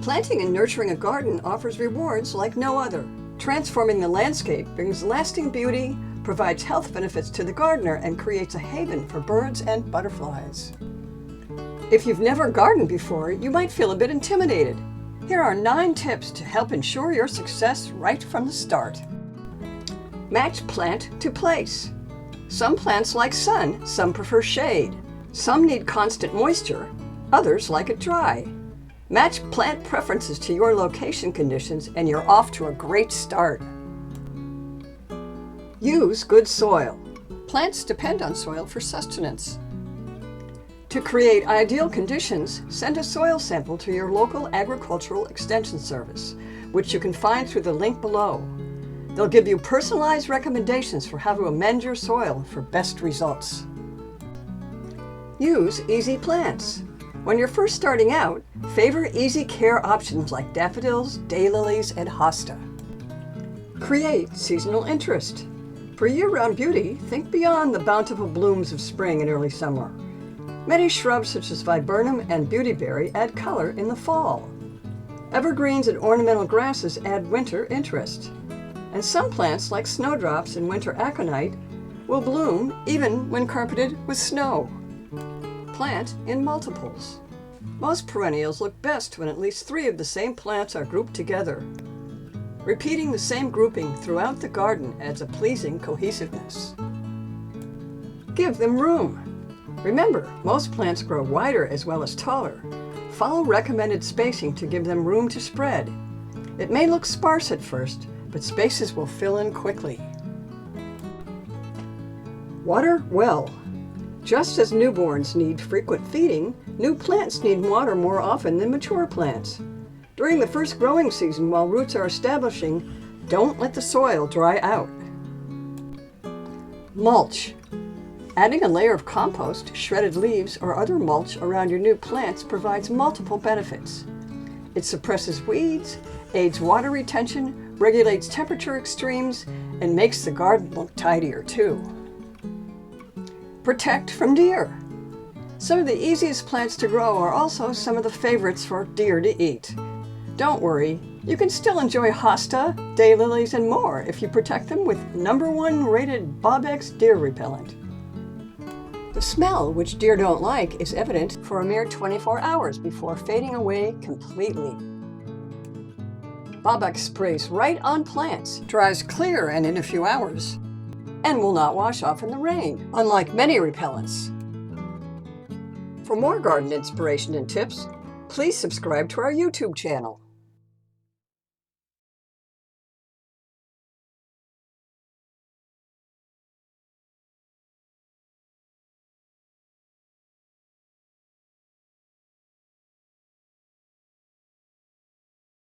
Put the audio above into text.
Planting and nurturing a garden offers rewards like no other. Transforming the landscape brings lasting beauty, provides health benefits to the gardener, and creates a haven for birds and butterflies. If you've never gardened before, you might feel a bit intimidated. Here are 9 tips to help ensure your success right from the start. Match plant to place. Some plants like sun, some prefer shade. Some need constant moisture, others like it dry. Match plant preferences to your location conditions and you're off to a great start. Use good soil. Plants depend on soil for sustenance. To create ideal conditions, send a soil sample to your local agricultural extension service, which you can find through the link below. They'll give you personalized recommendations for how to amend your soil for best results. Use easy plants. When you're first starting out, favor easy care options like daffodils, daylilies, and hosta. Create seasonal interest. For year-round beauty, think beyond the bountiful blooms of spring and early summer. Many shrubs such as viburnum and beautyberry add color in the fall. Evergreens and ornamental grasses add winter interest. And some plants like snowdrops and winter aconite will bloom even when carpeted with snow. Plant in multiples. Most perennials look best when at least 3 of the same plants are grouped together. Repeating the same grouping throughout the garden adds a pleasing cohesiveness. Give them room. Remember, most plants grow wider as well as taller. Follow recommended spacing to give them room to spread. It may look sparse at first, but spaces will fill in quickly. Water well. Just as newborns need frequent feeding, new plants need water more often than mature plants. During the first growing season, while roots are establishing, don't let the soil dry out. Mulch. Adding a layer of compost, shredded leaves, or other mulch around your new plants provides multiple benefits. It suppresses weeds, aids water retention, regulates temperature extremes, and makes the garden look tidier too. Protect from deer. Some of the easiest plants to grow are also some of the favorites for deer to eat. Don't worry, you can still enjoy hosta, daylilies, and more if you protect them with #1 rated Bobbex deer repellent. The smell, which deer don't like, is evident for a mere 24 hours before fading away completely. Bobbex sprays right on plants, dries clear and in a few hours, and will not wash off in the rain, unlike many repellents. For more garden inspiration and tips, please subscribe to our YouTube channel.